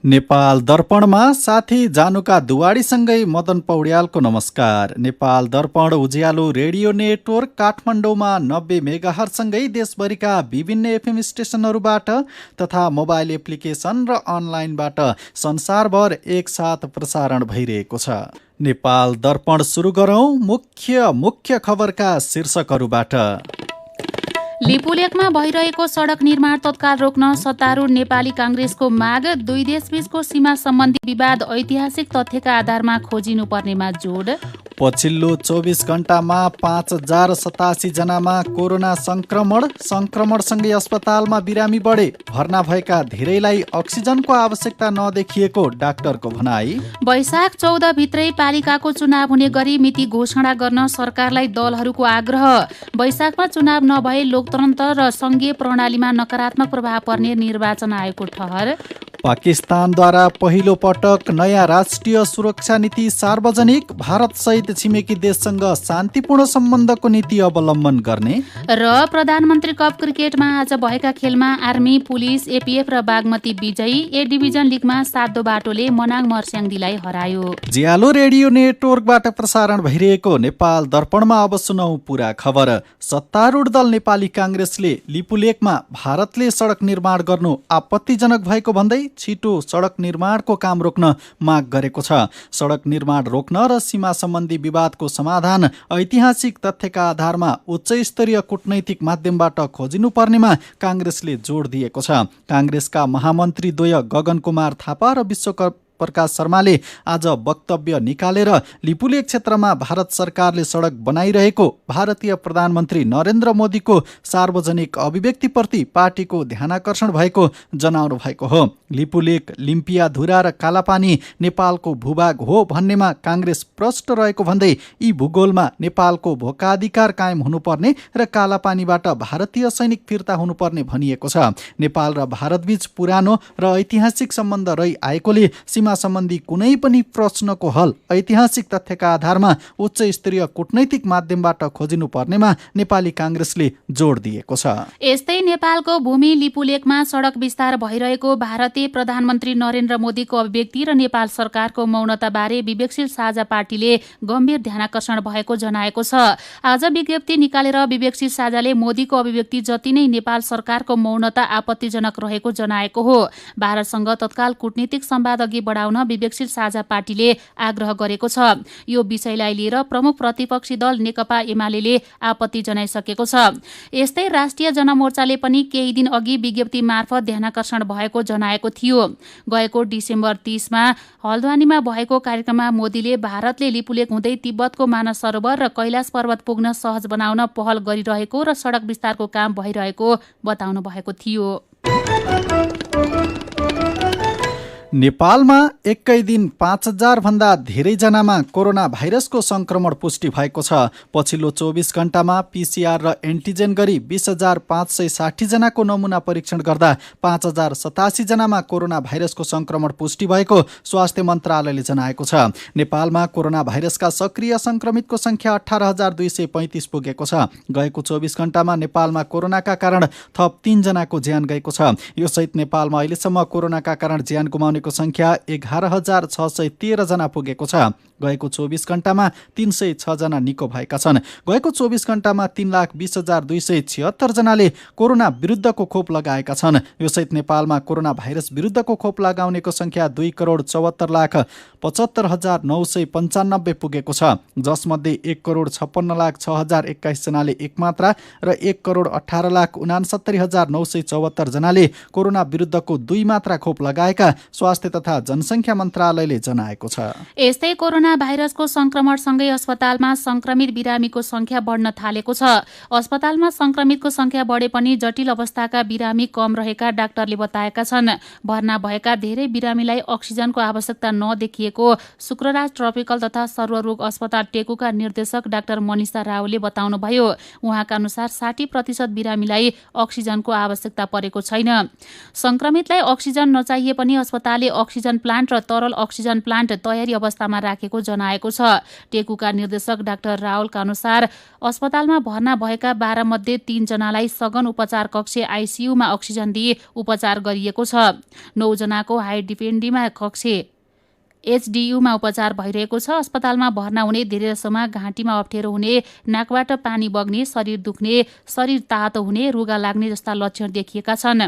नेपाल दर्पणमा साथी जानुका दुवाडीसँगै मदन पौड्यालको नमस्कार। नेपाल दर्पण उज्यालो रेडियो नेटवर्क काठमाडौँमा 90 मेगाहर्जसँगै देशभरिका विभिन्न एफएम स्टेसनहरूबाट तथा मोबाइल एप्लिकेसन र अनलाइनबाट संसारभर एकसाथ प्रसारण भइरहेको छ। नेपाल दर्पण सुरु गरौँ मुख्य खबरका शीर्षकहरूबाट। लिपुलेकमा भइरहेको सडक निर्माण तत्काल रोक्न सत्तारूढ नेपाली काङ्ग्रेसको माग। दुई देशबीचको सीमा सम्बन्धी विवाद ऐतिहासिक तथ्यका आधारमा खोजिनुपर्नेमा जोड। पछिल्लो 24 घण्टामा 5087 जनामा कोरोना संक्रमणसँगै अस्पतालमा बिरामी बढे। भर्ना भएका धेरैलाई अक्सिजनको आवश्यकता नदेखिएको डाक्टरको भनाई। वैशाख 14 भित्रै पालिकाको चुनाव हुने गरी मिति घोषणा गर्न सरकारलाई दलहरूको आग्रह। वैशाखमा चुनाव नभए लोकतन्त्र र सङ्घीय प्रणालीमा नकारात्मक प्रभाव पर्ने निर्वाचन आयोगको ठहर। पाकिस्तानद्वारा पहिलो पटक नयाँ राष्ट्रिय सुरक्षा नीति सार्वजनिक। भारतसहित छिमेकी देशसँग शान्तिपूर्ण सम्बन्धको नीति अवलम्बन गर्ने। र प्रधानमन्त्री कप क्रिकेटमा आज भएका खेलमा आर्मी, पुलिस, एपीएफ र बागमती विजयी। ए डिभिजन लिगमा सातो बाटोले मनाङ मर्स्याङदीलाई हरायो। ज्यालो रेडियो नेटवर्कबाट प्रसारण भइरहेको नेपाल दर्पणमा अब सुनौ पूरा खबर। सत्तारूढ दल नेपाली काङ्ग्रेसले लिपुलेकमा भारतले सडक निर्माण गर्नु आपत्तिजनक भएको भन्दै छिटो सडक निर्माणको काम रोक्न माग गरेको छ। सडक निर्माण रोक्न र सीमा सम्बन्धी विवादको समाधान ऐतिहासिक तथ्यका आधारमा उच्च स्तरीय कूटनैतिक माध्यमबाट खोजिनुपर्नेमा काङ्ग्रेसले जोड दिएको छ। काङ्ग्रेसका महामन्त्री द्वय गगन कुमार थापा र विश्वकर्मा प्रकाश शर्माले आज वक्तव्य निकालेर लिपुलेक क्षेत्रमा भारत सरकारले सडक बनाइरहेको भारतीय प्रधानमन्त्री नरेन्द्र मोदीको सार्वजनिक अभिव्यक्तिप्रति पार्टीको ध्यानाकर्षण भएको जनाउनु भएको हो। लिपुलेक, लिम्पियाधुरा र कालापानी नेपालको भूभाग हो भन्नेमा काङ्ग्रेस प्रष्ट रहेको भन्दै यी भूगोलमा नेपालको भोकाधिकार कायम हुनुपर्ने र कालापानीबाट भारतीय सैनिक फिर्ता हुनुपर्ने भनिएको छ। नेपाल र भारतबीच पुरानो र ऐतिहासिक सम्बन्ध रहि आएकोले सीमा सम्बन्धी कुनै पनि प्रश्नको हल ऐतिहासिक तथ्यका आधारमा उच्च स्तरीय कूटनैतिक माध्यमबाट खोजिनु पर्नेमा नेपाली काङ्ग्रेसले जोड दिएको छ। यस्तै नेपालको भूमि लिपुलेकमा सडक विस्तार भइरहेको भारतीय प्रधानमन्त्री नरेन्द्र मोदीको अभिव्यक्ति र नेपाल सरकारको मौनताबारे विवेकशील साझा पार्टीले गम्भीर ध्यानाकर्षण भएको जनाएको छ। आज विज्ञप्ति निकालेर विवेकशील साझाले मोदीको अभिव्यक्ति जति नै नेपाल सरकारको मौनता आपत्तिजनक रहेको जनाएको हो। भारतसँग तत्काल कूटनीतिक संवाद अघि बढाउन विवेकशील साझा पार्टीले आग्रह गरेको छ। यो विषयलाई लिएर प्रमुख प्रतिपक्षी दल नेकपा एमाले आपत्ति जनाइसकेको छ। यस्तै राष्ट्रिय जनमोर्चाले पनि केही दिन अघि विज्ञप्ति मार्फत ध्यानाकर्षण भएको जनाएको थियो। गएको डिसेम्बर 30 मा हल्द्वानीमा भएको कार्यक्रममा मोदीले भारतले लिपुलेक हुँदै तिब्बतको मानस सरोवर र कैलाश पर्वत पुग्न सहज बनाउन पहल गरिरहेको र सडक विस्तारको काम भइरहेको बताउनु भएको थियो। नेपालमा एकै दिन 5000 भन्दा धेरै जनामा कोरोना भाइरसको संक्रमण पुष्टि भएको छ। पछिल्लो 24 घण्टामा पीसीआर र एन्टिजेन गरी 20560 जनाको नमुना परीक्षण गर्दा 5087 जनामा कोरोना भाइरसको संक्रमण पुष्टि भएको स्वास्थ्य मन्त्रालयले जनाएको छ। नेपालमा कोरोना भाइरसका सक्रिय संक्रमितको संख्या 18235 पुगेको छ। गएको 24 घण्टामा नेपालमा कोरोनाका कारण थप 3 जनाको ज्यान गएको छ। यो सहित नेपालमा अहिलेसम्म कोरोनाका कारण ज्यान गुमाउने संख्या 11613 जना पुगेको छ। गएको 24 घण्टामा 306 जना निको भएका छन्। गएको 24 घण्टामा 3,20,276 जनाले कोरोना विरुद्धको खोप लगाएका छन्। यो सहित नेपालमा कोरोना भाइरस विरुद्धको खोप लगाउनेको संख्या 2,74,75,995 पुगेको छ। जसमध्ये 1,56,06,021 जनाले एक मात्रा र 1,18,69,974 जनाले कोरोना विरुद्धको 2 मात्रा खोप लगाएका स्वास्थ्य तथा जनसङ्ख्या मन्त्रालयले जनाएको छ। यस्तै कोरोना भाइरसको संक्रमणसँगै अस्पतालमा संक्रमित बिरामीको संख्या बढ्न थालेको छ। अस्पतालमा संक्रमितको संख्या बढे पनि जटिल अवस्थाका बिरामी कम रहेका डाक्टरले बताएका छन्। भर्ना भएका धेरै बिरामीलाई अक्सिजनको आवश्यकता नदेखिएको शुक्रराज ट्रपिकल तथा सर्वरोग अस्पताल टेकुका निर्देशक डाक्टर मनिषा रावले बताउनुभयो। उहाँका अनुसार 60% बिरामीलाई अक्सिजनको आवश्यकता परेको छैन। संक्रमितलाई अक्सिजन नचाहिए पनि अस्पतालले अक्सिजन प्लान्ट र तरल अक्सिजन प्लान्ट तयारी अवस्थामा राखेको जनाएको छ। टेकुका निर्देशक डाक्टर रावलका अनुसार अस्पतालमा भर्ना भएका 12 मध्ये 3 जनालाई सघन उपचार कक्ष आइसियुमा अक्सिजन दिई उपचार गरिएको छ। 9 जनाको हाई डिपेन्डीमा कक्ष एचडियुमा उपचार भइरहेको छ। अस्पतालमा भर्ना हुने धेरैजसोमा घाँटीमा अप्ठ्यारो हुने, नाकबाट पानी बग्ने, शरीर दुख्ने, शरीर तातो हुने, रुगा लाग्ने जस्ता लक्षण देखिएका छन्।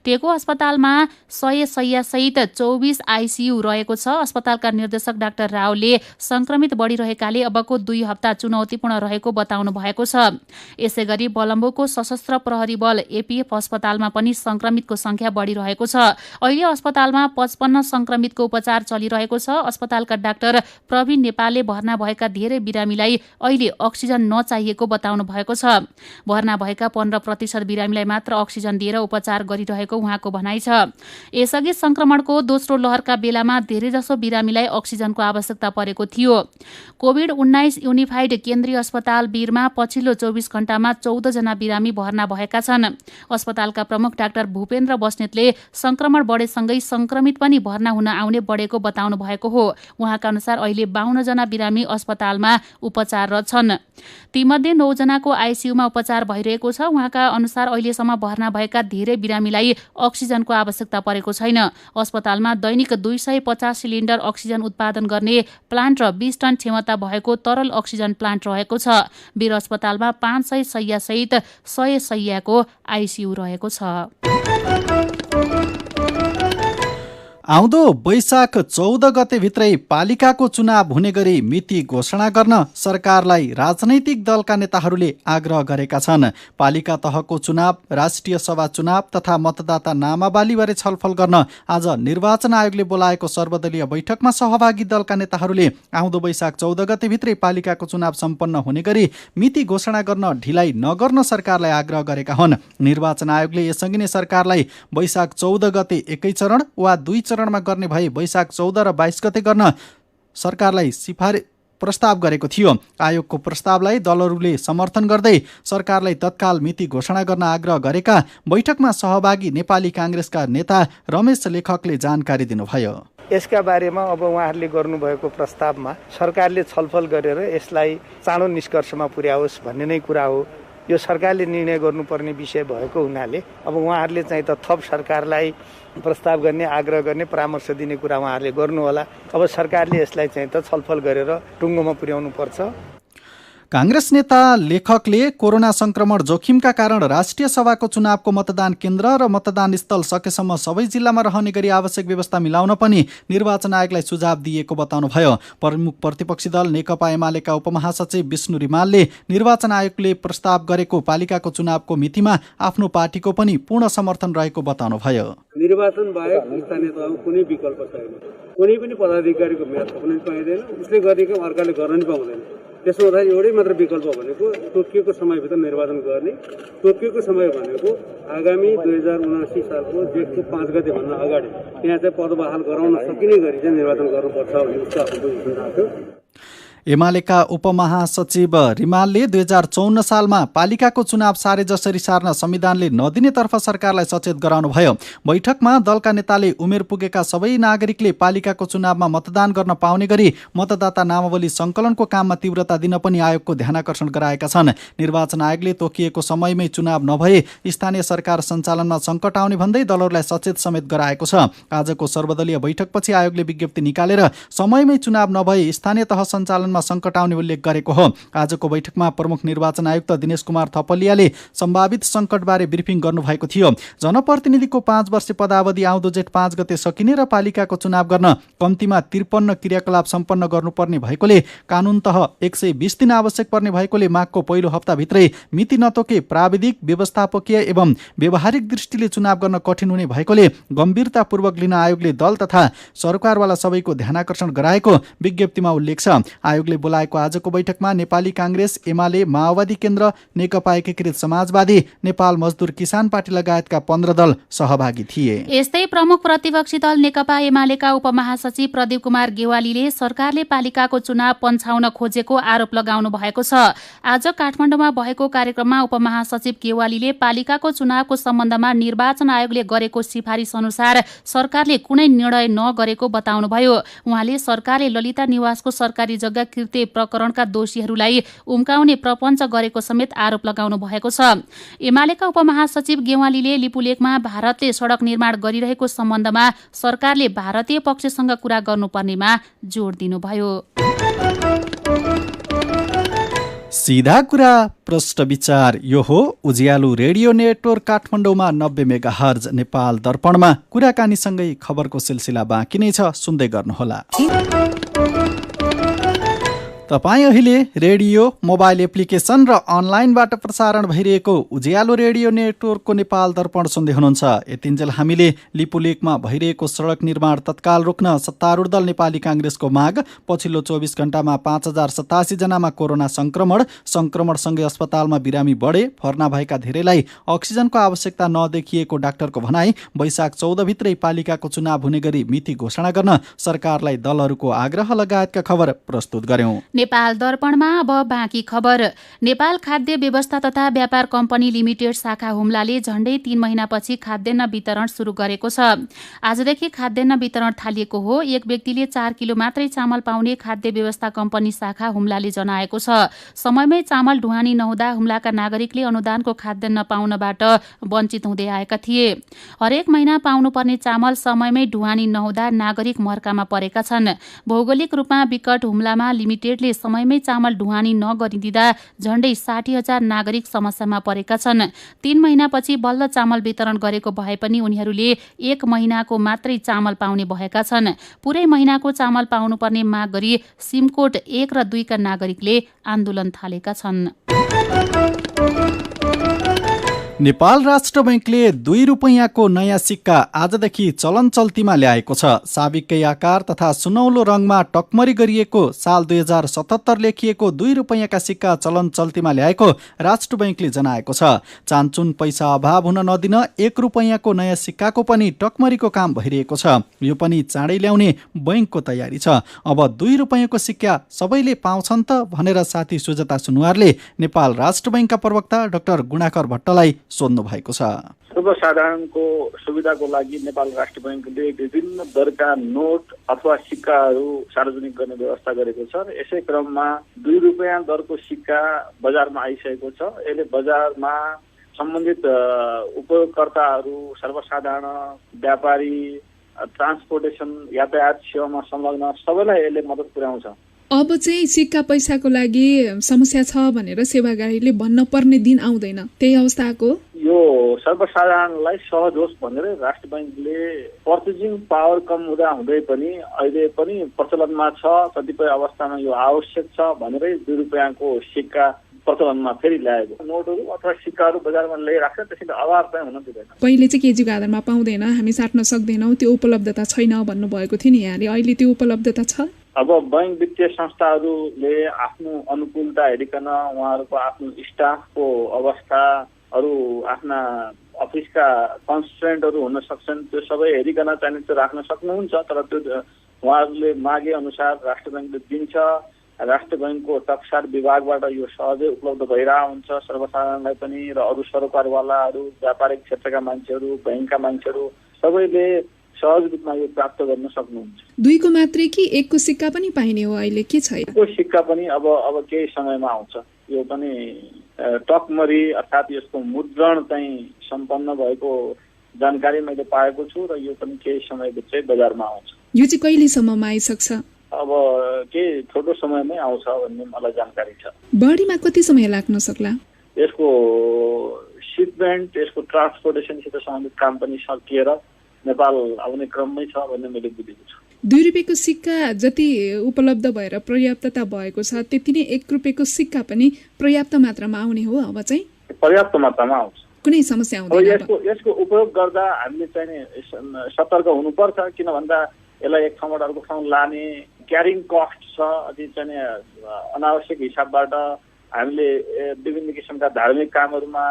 टेको अस्पतालमा 100 शय्यासहित 24 आइसियु रहेको छ। अस्पतालका निर्देशक डाक्टर रावलले संक्रमित बढिरहेकाले अबको 2 हप्ता चुनौतीपूर्ण रहेको बताउनु भएको छ। यसैगरी बलम्बोको सशस्त्र प्रहरी बल एपीएफ अस्पतालमा पनि संक्रमितको संख्या बढिरहेको छ। अहिले अस्पतालमा 55 संक्रमितको उपचार चलिरहेको छ। अस्पतालका डाक्टर प्रवीण नेपालले भर्ना भएका धेरै बिरामीलाई अहिले अक्सिजन नचाहिएको बताउनु भएको छ। भर्ना भएका 15% बिरामीलाई मात्र अक्सिजन दिएर उपचार गरिरहेको उहाँको भनाइ छ। यसअघि संक्रमणको दोस्रो लहरका बेलामा धेरैजसो बिरामीलाई अक्सिजनको आवश्यकता परेको थियो। कोभिड-19 युनिफाइड केन्द्रीय अस्पताल वीरमा पछिल्लो 24 घण्टामा 14 जना बिरामी भर्ना भएका छन्। अस्पतालका प्रमुख डाक्टर भूपेन्द्र बस्नेतले संक्रमण बढेसँगै संक्रमित पनि भर्ना हुन आउने बढेको बताउनु भएको हो। उहाँका अनुसार अहिले 52 जना बिरामी अस्पतालमा उपचाररत छन्। तीमध्ये 9 जनाको आइसियुमा उपचार भइरहेको छ। उहाँका अनुसार अहिलेसम्म भर्ना भएका धेरै बिरामीलाई अक्सिजनको आवश्यकता परेको छैन। अस्पतालमा दैनिक 250 सिलिन्डर अक्सिजन उत्पादन गर्ने प्लान्ट र 20 टन क्षमता भएको तरल अक्सिजन प्लान्ट रहेको छ। वीर अस्पतालमा 500 शय्यासहित 100 शय्याको आइसियु रहेको छ। आउँदो वैशाख 14 गतेभित्रै पालिकाको चुनाव हुने गरी मिति घोषणा गर्न सरकारलाई राजनैतिक दलका नेताहरूले आग्रह गरेका छन्। पालिका तहको चुनाव, राष्ट्रिय सभा चुनाव तथा मतदाता नामावलीबारे छलफल गर्न आज निर्वाचन आयोगले बोलाएको सर्वदलीय बैठकमा सहभागी दलका नेताहरूले आउँदो वैशाख 14 गतेभित्रै पालिकाको चुनाव सम्पन्न हुने गरी मिति घोषणा गर्न ढिलाइ नगर्न सरकारलाई आग्रह गरेका हुन्। निर्वाचन आयोगले यसअघि नै सरकारलाई वैशाख 14 गते एकै चरण वा 2 चरणमा गर्ने भए वैशाख 14 र 22 गते गर्न सरकारलाई प्रस्ताव गरेको थियो। आयोगको प्रस्तावलाई दलहरूले समर्थन गर्दै सरकारलाई तत्काल मिति घोषणा गर्न आग्रह गरेका बैठकमा सहभागी नेपाली काङ्ग्रेसका नेता रमेश लेखकले जानकारी दिनुभयो। यसका बारेमा अब उहाँहरूले गर्नुभएको प्रस्तावमा सरकारले छलफल गरेर यसलाई चाँडो निष्कर्षमा पुर्याओस् भन्ने नै कुरा हो। यो सरकारले निर्णय गर्नुपर्ने विषय भएको हुनाले अब उहाँहरूले चाहिँ त थप सरकारलाई प्रस्ताव गर्ने, आग्रह गर्ने, परामर्श दिने कुरा उहाँहरूले गर्नुहोला। अब सरकारले यसलाई चाहिँ त छलफल गरेर टुङ्गोमा पुर्याउनु पर्छ। काङ्ग्रेस नेता लेखकले कोरोना संक्रमण जोखिमका कारण राष्ट्रिय सभाको चुनावको मतदान केन्द्र र मतदान स्थल सकेसम्म सबै जिल्लामा रहने गरी आवश्यक व्यवस्था मिलाउन पनि निर्वाचन आयोगलाई सुझाव दिएको बताउनुभयो। प्रमुख प्रतिपक्षी दल नेकपा एमालेका उपमहासचिव विष्णु रिमालले निर्वाचन आयोगले प्रस्ताव गरेको पालिकाको चुनावको मितिमा आफ्नो पार्टीको पनि पूर्ण समर्थन रहेको बताउनुभयो। निर्वाचन बाहेक स्थानीय तहमा कुनै विकल्प छैन। कुनै पनि पदाधिकारीको म्याद थप्न पाइँदैन, उसले गरेको अर्काले गर्न नि पाउँदैन। त्यसो हुँदा एउटै मात्र विकल्प भनेको तोकिएको समयभित्र निर्वाचन गर्ने। तोकिएको समय भनेको आगामी 2079 सालको जेठको 5 गते भन्दा अगाडि त्यहाँ चाहिँ पद बहाल गराउन सकिने गरी चाहिँ निर्वाचन गर्नुपर्छ भन्ने उसको आफ्नो घोषणा थियो। एमालेका उपमहासचिव रिमालले 2054 सालमा पालिकाको चुनाव सारे जसरी सार्न संविधानले नदिनेतर्फ सरकारलाई सचेत गराउनुभयो। बैठकमा दलका नेताले उमेर पुगेका सबै नागरिकले पालिकाको चुनावमा मतदान गर्न पाउने गरी मतदाता नामावली सङ्कलनको काममा तीव्रता दिन पनि आयोगको ध्यानाकर्षण गराएका छन्। निर्वाचन आयोगले तोकिएको समयमै चुनाव नभए स्थानीय सरकार सञ्चालनमा सङ्कट आउने भन्दै दलहरूलाई सचेत समेत गराएको छ। आजको सर्वदलीय बैठकपछि आयोगले विज्ञप्ति निकालेर समयमै चुनाव नभए स्थानीय तह सञ्चालन सङ्कट आउने उल्लेख गरेको हो। आजको बैठकमा प्रमुख निर्वाचन आयुक्त दिनेश कुमार थपलियाले सम्भावित सङ्कटबारे ब्रिफिङ गर्नुभएको थियो। जनप्रतिनिधिको 5 वर्ष पदावधि आउँदो जेठ 5 गते सकिने र पालिकाको चुनाव गर्न कम्तीमा 53 क्रियाकलाप सम्पन्न गर्नुपर्ने भएकोले कानुन तह 120 दिन आवश्यक पर्ने भएकोले माघको पहिलो हप्ताभित्रै मिति नतोके प्राविधिक, व्यवस्थापकीय एवं व्यवहारिक दृष्टिले चुनाव गर्न कठिन हुने भएकोले गम्भीरतापूर्वक लिन आयोगले दल तथा सरकारवाला सबैको ध्यानाकर्षण गराएको विज्ञप्तिमा उल्लेख छ। आयोगले नेटवर्कले बोलाएको आजको बैठकमा नेपाली कांग्रेस, एमाले, माओवादी केन्द्र, नेकपा एकीकृत समाजवादी, नेपाल मजदुर किसान पार्टी लगायतका 15 दल सहभागी थिए। यस्तै प्रमुख प्रतिपक्षी दल नेकपा एमालेका उपमहासचिव प्रदीप कुमार गेवालीले सरकारले पालिकाको चुनाव पन्छाउन खोजेको आरोप लगाउनु भएको छ। आज काठमाडौँमा भएको कार्यक्रममा उपमहासचिव गेवालीले पालिकाको चुनावको सम्बन्धमा निर्वाचन आयोगले गरेको सिफारिस अनुसार सरकारले कुनै निर्णय नगरेको बताउनुभयो। उहाँले सरकारले ललिता निवासको सरकारी जग्गा कृत्य प्रकरणका दोषीहरूलाई उम्काउने प्रपञ्च गरेको समेत आरोप लगाउनु भएको छ। एमालेका उपमहासचिव गेवालीले लिपुलेकमा भारतले सडक निर्माण गरिरहेको सम्बन्धमा सरकारले भारतीय पक्षसँग कुरा गर्नुपर्नेमा जोड दिनुभयो। सीधा कुरा प्रष्ट विचार, यो हो उज्यालो रेडियो नेटवर्क काठमाडौँमा 90 मेगाहर्ज। नेपाल दर्पणमा कुराकानीसँगै खबरको सिलसिला बाँकी नै छ, सुन्दै गर्नुहोला। तपाईँ अहिले रेडियो, मोबाइल एप्लिकेसन र अनलाइनबाट प्रसारण भइरहेको उज्यालो रेडियो नेटवर्कको नेपाल दर्पण सुन्दै हुनुहुन्छ। यतिन्जेल हामीले लिपुलेकमा भइरहेको सडक निर्माण तत्काल रोक्न सत्तारूढ दल नेपाली कांग्रेसको माग, पछिल्लो 24 घण्टामा 5087 जनामा कोरोना संक्रमणसँगै अस्पतालमा बिरामी बढे, भर्ना भएका धेरैलाई अक्सिजनको आवश्यकता नदेखिएको डाक्टरको भनाई, वैशाख 14 भित्रै पालिकाको चुनाव हुने गरी मिति घोषणा गर्न सरकारलाई दलहरूको आग्रह लगायतका खबर प्रस्तुत गर्यौं। नेपाल दर्पणमा अब बाँकी खबर। नेपाल खाद्य व्यवस्था तथा व्यापार कम्पनी लिमिटेड शाखा हुम्लाले झण्डै 3 महिनापछि खाद्यान्न वितरण सुरु गरेको छ। आजदेखि खाद्यान्न वितरण थालिएको हो। एक व्यक्तिले 4 किलो मात्रै चामल पाउने खाद्य व्यवस्था कम्पनी शाखा हुम्लाले जनाएको छ। समयमै चामल ढुवानी नहुँदा हुम्लाका नागरिकले अनुदानको खाद्यान्न पाउनबाट वञ्चित हुँदै आएका थिए। हरेक महिना पाउनुपर्ने चामल समयमै ढुवानी नहुँदा नागरिक मर्कामा परेका छन्। भौगोलिक रूपमा विकट हुम्लामा लिमिटेडले समयमै चामल ढुवानी नगरिदिँदा झण्डै 60,000 नागरिक समस्यामा परेका छन्। 3 महिनापछि बल्ल चामल वितरण गरेको भए पनि उनीहरूले 1 महिनाको मात्रै चामल पाउने भएका छन्। पुरै महिनाको चामल पाउनुपर्ने माग गरी सिमकोट 1 र 2 का नागरिकले आन्दोलन थालेका छन्। नेपाल राष्ट्र बैंकले 2 रुपैयाँको नयाँ सिक्का आजदेखि चलन चल्तीमा ल्याएको छ। साबिकै आकार तथा सुनौलो रङमा टकमरी गरिएको साल 2077 लेखिएको 2 रुपैयाँका सिक्का चलन चल्तीमा ल्याएको राष्ट्र बैंकले जनाएको छ। चान्चुन पैसा अभाव हुन नदिन 1 रुपैयाँको नयाँ सिक्काको पनि टकमरीको काम भइरहेको छ। यो पनि चाँडै ल्याउने बैंकको तयारी छ। अब 2 रुपैयाँको सिक्का सबैले पाउँछन् त भनेर साथी सुजता सुनुवारले नेपाल राष्ट्र बैंकका प्रवक्ता डाक्टर गुणाकर भट्टलाई सोध्नु भएको छ। सर्वसाधारणको सुविधाको लागि नेपाल राष्ट्र बैंकले विभिन्न दरका नोट अथवा सिक्काहरू सार्वजनिक गर्ने व्यवस्था गरेको छ। यसै क्रममा 2 रुपैयाँ दरको सिक्का बजारमा आइसकेको छ। यसले बजारमा सम्बन्धित उपयोगकर्ताहरू, सर्वसाधारण, व्यापारी, ट्रान्सपोर्टेसन, यातायात सेवामा संलग्न सबैलाई यसले मद्दत पुर्याउँछ। अब चाहिँ सिक्का पैसाको लागि समस्या छ भनेर सेवाग्राहीले भन्न पर्ने दिन आउँदैन, त्यही अवस्थाको यो सर्वसाधारणलाई सहज होस् भनेर राष्ट्र बैंकले पर्चेजिङ पावर कम हुँदा हुँदै पनि अहिले पनि प्रचलनमा छ, कतिपय अवस्थामा यो आवश्यक छ भनेरै 2 रुपैयाँको सिक्का प्रचलनमा फेरि ल्याएको। नोटहरू अथवा सिक्काहरू बजारमा ल्याइराख्छ, त्यसैले अभाव चाहिँ हुन दिँदैन। पहिले चाहिँ केजीको आधारमा पाउँदैन, हामी साट्न सक्दैनौँ, त्यो उपलब्धता छैन भन्नुभएको थियो नि यहाँले। अहिले त्यो उपलब्धता छ। अब बैंक वित्तीय संस्थाहरूले आफ्नो अनुकूलता हेरिकन उहाँहरूको आफ्नो स्टाफको अवस्थाहरू, आफ्ना अफिसका कन्स्ट्रेन्टहरू हुन सक्छन्, त्यो सबै हेरिकन चाहिँ त्यो राख्न सक्नुहुन्छ। तर त्यो उहाँहरूले मागे अनुसार राष्ट्र बैंकले दिन्छ। राष्ट्र बैंकको टक्सार विभागबाट यो सहजै उपलब्ध भइरहेको हुन्छ सर्वसाधारणलाई पनि, र अरू सरोकारवालाहरू, व्यापारिक क्षेत्रका मान्छेहरू, बैंकका मान्छेहरू सबैले सहज रूपमा यो प्राप्त गर्न सक्नुहुन्छ। 2 को मात्रै कि 1 को सिक्का पनि पाइने हो अहिले के छ? 1 को सिक्का पनि अब केही समयमा आउँछ। यो पनि टकमरी अर्थात् यसको मुद्रण चाहिँ सम्पन्न भएको जानकारी मैले पाएको छु र यो पनि केही समयभित्रै बजारमा आउँछ। यो चाहिँ कहिलेसम्ममा आइसक्छ? अब केही छोटो समयमै आउँछ भन्ने मलाई जानकारी छ। बढीमा कति समय लाग्न सक्ला? यसको सिपमेन्ट, यसको ट्रान्सपोर्टेसनसित सम्बन्धित काम पनि सकिएर नेपाल आउने क्रममै छ भन्ने मैले बुझेको छु। 2 रुपैयाँको सिक्का जति उपलब्ध भएर पर्याप्तता भएको छ, त्यति नै 1 रुपैयाँको सिक्का पनि पर्याप्त मात्रामा आउने हो। अब चाहिँ पर्याप्त मात्रामा आउँछ, कुनै समस्या हुँदैन। यसको उपयोग गर्दा हामीले चाहिँ सतर्क हुनुपर्छ, किन भन्दा यसलाई एक ठाउँबाट अर्को ठाउँ लाने क्यारिङ कस्ट छ, अझै चाहिँ अनावश्यक हिसाबबाट हामीले विभिन्न किसिमका धार्मिक कामहरूमा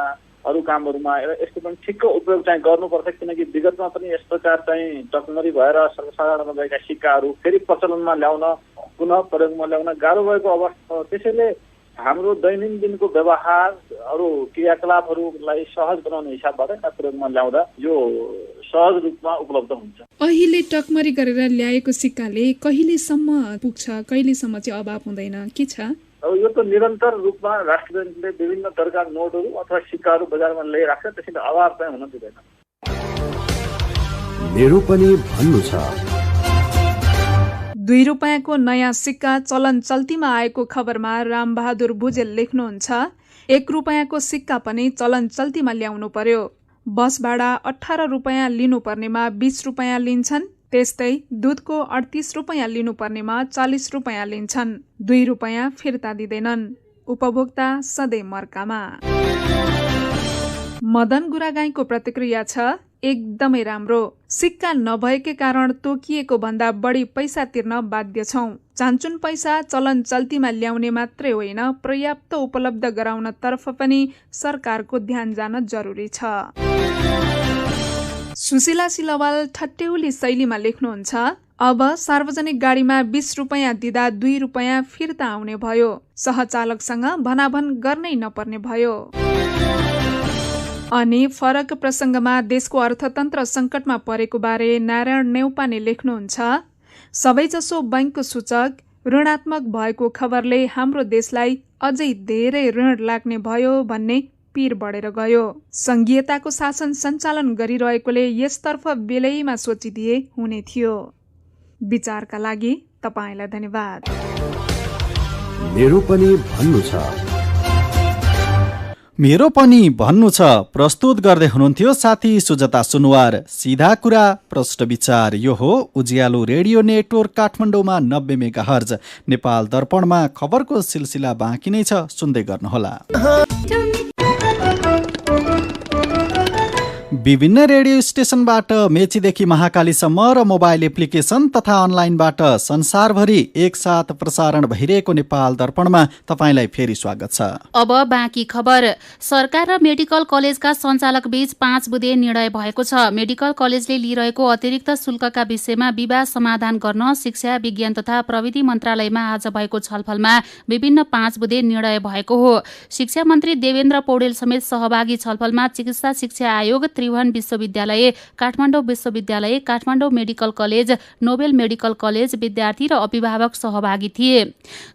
अरू कामहरूमा यसको पनि ठिक्क उपयोग चाहिँ गर्नुपर्छ। किनकि विगतमा पनि यस प्रकार चाहिँ टकमरी भएर सर्वसाधारणमा गएका सिक्काहरू फेरि प्रचलनमा ल्याउन पुनः प्रयोगमा ल्याउन गाह्रो भएको अवस्था। त्यसैले हाम्रो दैनन्दिनको व्यवहार अरू क्रियाकलापहरूलाई सहज बनाउने हिसाबबाट यसलाई प्रयोगमा ल्याउँदा यो सहज रूपमा उपलब्ध हुन्छ। अहिले टकमरी गरेर ल्याएको सिक्काले कहिलेसम्म पुग्छ, कहिलेसम्म चाहिँ अभाव हुँदैन, के छ? अब यो त निरन्तर रूपमा राष्ट्र ब्याङ्कले विभिन्न दरका नोटहरू अथवा सिक्काहरू बजारमा ल्याइराख्छ, त्यसैले अभाव चाहिँ हुन दिँदैन। मेरो पनि भन्नु छ। 2 रुपैयाँको नयाँ सिक्का चलन चल्तीमा आएको खबरमा रामबहादुर भुजेल लेख्नुहुन्छ, 1 रुपैयाँको सिक्का पनि चलन चल्तीमा ल्याउनु पर्यो। बस भाडा 18 रुपैयाँ लिनुपर्नेमा 20 रुपैयाँ लिन्छन्। त्यस्तै दुधको 38 रुपैयाँ लिनुपर्नेमा 40 रुपैयाँ लिन्छन्। 2 रुपैयाँ फिर्ता दिँदैनन्। उपभोक्ता सधैँ मर्कामा। मदन गुरागाईको प्रतिक्रिया छ, एकदमै राम्रो। सिक्का नभएकै कारण तोकिएको भन्दा बढी पैसा तिर्न बाध्य छौं। चान्चुन पैसा चलन चल्तीमा ल्याउने मात्रै होइन, पर्याप्त उपलब्ध गराउन तर्फ पनि सरकारको ध्यान जान जरुरी छ। सुशीला सिलवाल ठट्टेउली शैलीमा लेख्नुहुन्छ, अब सार्वजनिक गाडीमा 20 रुपैयाँ दिँदा 2 रुपैयाँ फिर्ता आउने भयो। सहचालकसँग भनाभन गर्नै नपर्ने भयो। अनि फरक प्रसङ्गमा देशको अर्थतन्त्र सङ्कटमा परेको बारे नारायण नेउपाने लेख्नुहुन्छ, सबैजसो बैंकको सूचक ऋणात्मक भएको खबरले हाम्रो देशलाई अझै धेरै ऋण लाग्ने भयो भन्ने पीर बढेर गयो। संघीयताको शासन सञ्चालन गरिरहेकोले यसतर्फ बेलैमा सोचिदिए हुने थियो। विचारका लागि तपाईलाई धन्यवाद। मेरो पनि भन्नु छ। मेरो पनि भन्नु छ प्रस्तुत गर्दै हुनुहुन्थ्यो साथी सुजता सुनवार। सिधा कुरा प्रष्ट विचार। यो हो उज्यालो रेडियो नेटवर्क काठमाडौँमा 90 मेगाहर्ज। नेपाल दर्पणमा खबरको सिलसिला बाँकी नै छ, सुन्दै गर्नुहोला। विभिन्न रेडियो स्टेशनबाट मेचीदेखि महाकालीसम्म र मोबाइल एप्लिकेसन तथा अनलाइनबाट संसारभरि एकसाथ प्रसारण भइरहेको नेपाल दर्पणमा तपाईलाई फेरि स्वागत छ। अब बाँकी खबर। सरकार र मेडिकल कलेजका सञ्चालक बीच 5 बुँदे निर्णय भएको छ। मेडिकल कलेजले लिइरहेको अतिरिक्त शुल्कका विषयमा विवाद समाधान गर्न शिक्षा विज्ञान तथा प्रविधि मन्त्रालयमा आज भएको छलफलमा विभिन्न 5 बुँदे निर्णय भएको हो। शिक्षा मन्त्री देवेन्द्र पौडेल समेत सहभागी छलफलमा चिकित्सा शिक्षा आयोग, त्रिभुवन विश्वविद्यालय, काठमाडौँ विश्वविद्यालय, Kathmandu medical college, Nobel medical college, विद्यार्थी र अभिभावक सहभागी थिए।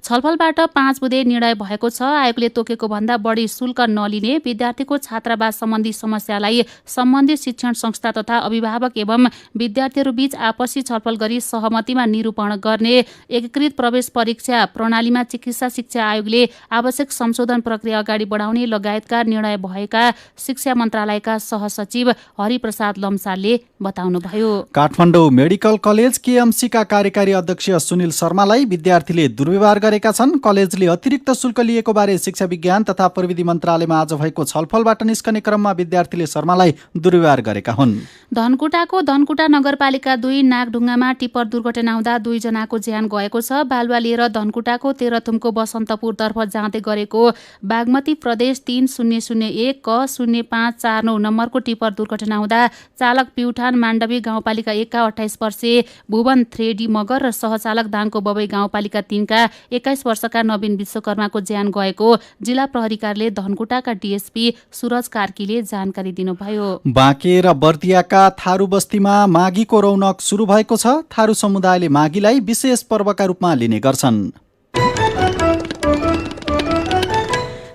छलफलबाट 5 बुँदे निर्णय भएको छ। आयोगले तोकेको भन्दा बढी शुल्क नलिने, विद्यार्थीको छात्रावास सम्बन्धी समस्यालाई सम्बन्धित शिक्षण संस्था तथा अभिभावक एवं विद्यार्थीहरू बीच आपसी छलफल गरी सहमतिमा निरूपण गर्ने, एकीकृत प्रवेश परीक्षा प्रणालीमा चिकित्सा शिक्षा आयोगले आवश्यक संशोधन प्रक्रिया अगाडि बढाउने लगायतका निर्णय भएका शिक्षा मन्त्रालयका सहसचिव हरिप्रसाद लम्सालले बताउनुभयो। काठमाडौँ मेडिकल कलेज केएमसीका कार्यकारी अध्यक्ष सुनिल शर्मालाई विद्यार्थीले दुर्व्यवहार गरेका छन्। कलेजले अतिरिक्त शुल्क लिएको बारे शिक्षा विज्ञान तथा प्रविधि मन्त्रालयमा आज भएको छलफलबाट निस्कने क्रममा विद्यार्थीले शर्मालाई दुर्व्यवहार गरेका हुन्। धनकुटाको धनकुटा नगरपालिका 2 नागढुङ्गामा टिप्पर दुर्घटना हुँदा 2 जनाको ज्यान गएको छ। बालुवा लिएर धनकुटाको तेह्रथुमको बसन्तपुरतर्फ जाँदै गरेको बागमती प्रदेश 3001 क 0549 नम्बरको टिप्पर दुर्घटना हुँदा चालक प्युठान माण्डवी गाउँपालिका 1 का 28 वर्षीय भुवन थ्रेडी मगर र सहचालक दाङको बबई गाउँपालिका 3 का 21 वर्षका नवीन विश्वकर्माको ज्यान गएको जिल्ला प्रहरी कार्यालय धनकुटाका डीएसपी सुरज कार्कीले जानकारी दिनुभयो। बाँके र बर्दियाका थारू बस्तीमा माघीको रौनक सुरु भएको छ। थारू समुदायले माघीलाई विशेष पर्वका रूपमा लिने गर्छन्।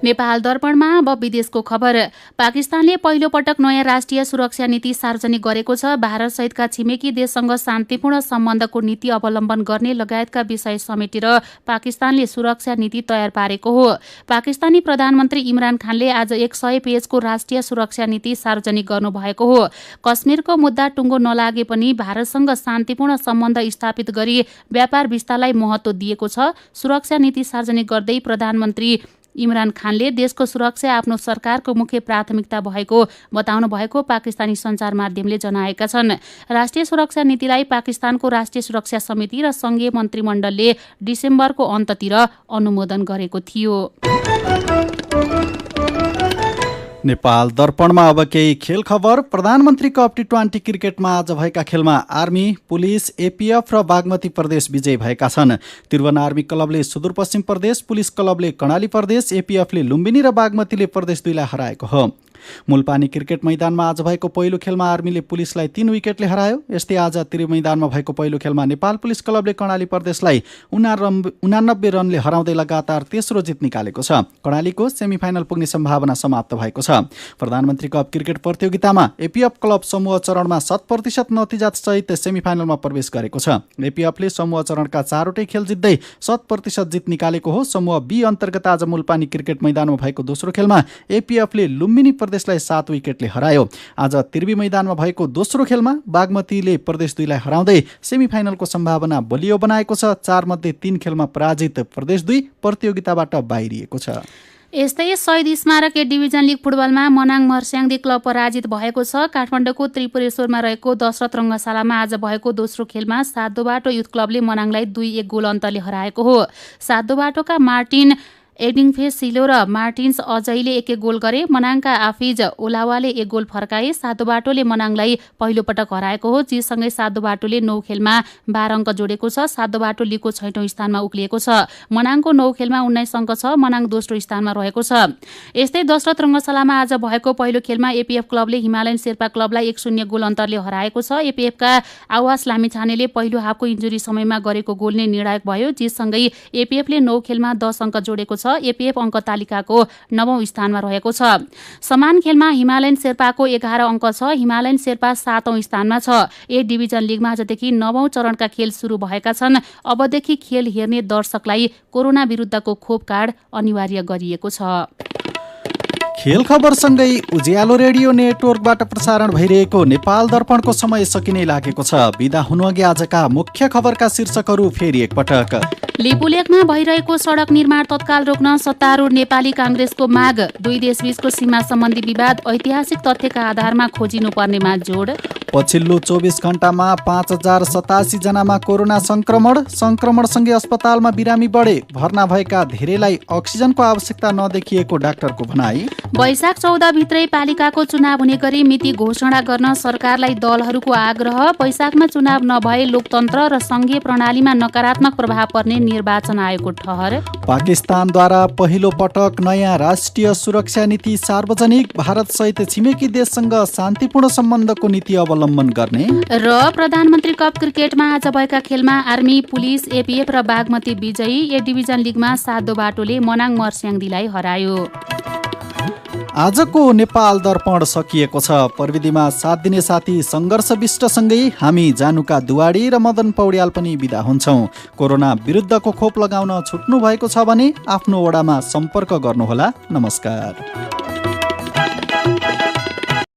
नेपाल दर्पणमा अब विदेशको खबर। पाकिस्तानले पहिलो पटक नयाँ राष्ट्रिय सुरक्षा नीति सार्वजनिक गरेको छ। भारत सहितका छिमेकी देशसँग शान्तिपूर्ण सम्बन्धको नीति अवलम्बन गर्ने लगायतका विषय समेटेर पाकिस्तानले सुरक्षा नीति तयार पारेको हो। पाकिस्तानी प्रधानमन्त्री इमरान खानले आज 100 पेजको राष्ट्रिय सुरक्षा नीति सार्वजनिक गर्नुभएको हो। कश्मीरको मुद्दा टुङ्गो नलागे पनि भारतसँग शान्तिपूर्ण सम्बन्ध स्थापित गरी व्यापार विस्तारलाई महत्त्व दिएको छ। सुरक्षा नीति सार्वजनिक गर्दै प्रधानमन्त्री इमरान खानले देशको सुरक्षा आफ्नो सरकारको मुख्य प्राथमिकता भएको बताउनु भएको पाकिस्तानी सञ्चार माध्यमले जनाएका छन्। राष्ट्रिय सुरक्षा नीतिलाई पाकिस्तानको राष्ट्रिय सुरक्षा समिति र संघीय मन्त्रीमण्डलले डिसेम्बरको अन्ततिर अनुमोदन गरेको थियो। नेपाल दर्पणमा अब केही खेल खबर। प्रधानमन्त्री कप टी20 क्रिकेटमा आज भएका खेलमा आर्मी, पुलिस, एपीएफ र बागमती प्रदेश विजयी भएका छन्। त्रिभुवन आर्मी क्लबले सुदूरपश्चिम प्रदेश, पुलिस क्लबले कर्णाली प्रदेश, एपीएफले लुम्बिनी र बागमतीले प्रदेश 2लाई हराएको हो। मूलपानी क्रिकेट मैदानमा आज भएको पहिलो खेलमा आर्मीले पुलिसलाई 3 विकेटले हरायो। यस्तै आज त्रिभुवन मैदानमा भएको पहिलो खेलमा नेपाल पुलिस क्लबले कर्णाली प्रदेशलाई 89 रनले हराउँदै लगातार तेस्रो जित निकालेको छ। कर्णालीको सेमिफाइनल पुग्ने सम्भावना समाप्त भएको छ। प्रधानमन्त्री कप क्रिकेट प्रतियोगितामा एपीएफ क्लब समूह चरणमा 100% नतिजा सहित सेमिफाइनलमा प्रवेश गरेको छ। एपीएफले समूह चरणका 4वटै खेल जित्दै 100% जित निकालेको हो। समूह बी अन्तर्गत आज मूलपानी क्रिकेट मैदानमा भएको दोस्रो खेलमा एपीएफले लुम्बिनी प्रदेशलाई 7 विकेटले हरायो। आज त्रिवी मैदानमा भएको दोस्रो खेलमा बागमतीले प्रदेश 2लाई हराउँदै सेमिफाइनलको सम्भावना बलियो बनाएको छ। 4 मध्ये 3 खेलमा पराजित प्रदेश 2 प्रतियोगिताबाट बाहिरिएको छ। यस्तै शहीद स्मारक ए डिभिजन लिग फुटबलमा मनाङ मर्स्याङदी क्लब पराजित भएको छ। काठमाडौँको त्रिपुरेश्वरमा रहेको दशरथ रङ्गशालामा आज भएको दोस्रो खेलमा सातोबाटो युथ क्लबले मनाङलाई 2-1 गोल अन्तरले हराएको हो। सातोबाटोका मार्टिन एडिङफे सिलो र मार्टिन्स अजयले 1-1 गोल गरे। मनाङका आफिज ओलावाले 1 गोल फर्काए। सातोबाटोले मनाङलाई पहिलो पटक हराएको हो। जितसँगै सातोबाटोले 9 खेलमा 12 अङ्क जोडेको छ। सातोबाटो लिगको 6औं स्थानमा उक्लिएको छ। मनाङको 9 खेलमा 19 अङ्क छ। मनाङ दोस्रो स्थानमा रहेको छ। यस्तै दशरथ रङ्गशालामा आज भएको पहिलो खेलमा एपीएफ क्लबले हिमालयन शेर्पा क्लबलाई 1-0 गोल अन्तरले हराएको छ। एपीएफका आवास लामिछानेले पहिलो हाफको इन्जुरी समयमा गरेको गोल नै निर्णायक भयो। जितसँगै एपीएफले 9 खेलमा 10 अङ्क जोडेको छ। एपीएफ अङ्क तालिकाको 9औं स्थानमा रहेको छ। समान खेलमा हिमालयन शेर्पाको 11 अङ्क छ। हिमालयन शेर्पा 7औं स्थानमा छ। ए डिभिजन लिगमा आजदेखि 9औं चरणका खेल सुरु भएका छन्। अबदेखि खेल हेर्ने दर्शकलाई कोरोना विरुद्धको खोप कार्ड अनिवार्य गरिएको छ। खेल खबरसँगै उज्यालो रेडियो नेटवर्कबाट प्रसारण भइरहेको नेपाल दर्पणको समय सकिनै लागेको छ। बिदा हुनुअघि आजका मुख्य खबरका शीर्षकहरू फेरि एकपटक। लिपुलेकमा भइरहेको सडक निर्माण तत्काल रोक्न सत्तारूढ नेपाली काङ्ग्रेसको माग। 2 देशबीचको सीमा सम्बन्धी विवाद ऐतिहासिक तथ्यका आधारमा खोजिनुपर्नेमा जोड। पछिल्लो 24 घण्टामा 5087 जनामा कोरोना संक्रमणसँगै अस्पतालमा बिरामी बढे। भर्ना भएका धेरैलाई अक्सिजनको आवश्यकता नदेखिएको डाक्टरको भनाई। वैशाख 14 भित्रै पालिकाको चुनाव हुने गरी मिति घोषणा गर्न सरकारलाई दलहरूको आग्रह। वैशाखमा चुनाव नभए लोकतन्त्र र संघीय प्रणालीमा नकारात्मक प्रभाव पर्ने निर्वाचन आयोगको ठहर। पाकिस्तानद्वारा पहिलो पटक नयाँ राष्ट्रिय सुरक्षा नीति सार्वजनिक। भारतसहित छिमेकी देशसँग शान्तिपूर्ण सम्बन्धको नीति अवलम्बन गर्ने। र प्रधानमन्त्री कप क्रिकेटमा आज भएका खेलमा आर्मी, पुलिस, एपीएफ र बागमती विजयी। ए डिभिजन लिगमा सातोबाटोले मनाङ मर्स्याङदीलाई हरायो। आजको नेपाल दर्पण सकिएको छ। प्रविधिमा साथ दिने साथी सङ्घर्ष विष्टसँगै हामी जानुका दुवाडी र मदन पौड्याल पनि बिदा हुन्छौँ। कोरोना विरुद्धको खोप लगाउन छुट्नु भएको छ भने आफ्नो वडामा सम्पर्क गर्नुहोला। नमस्कार।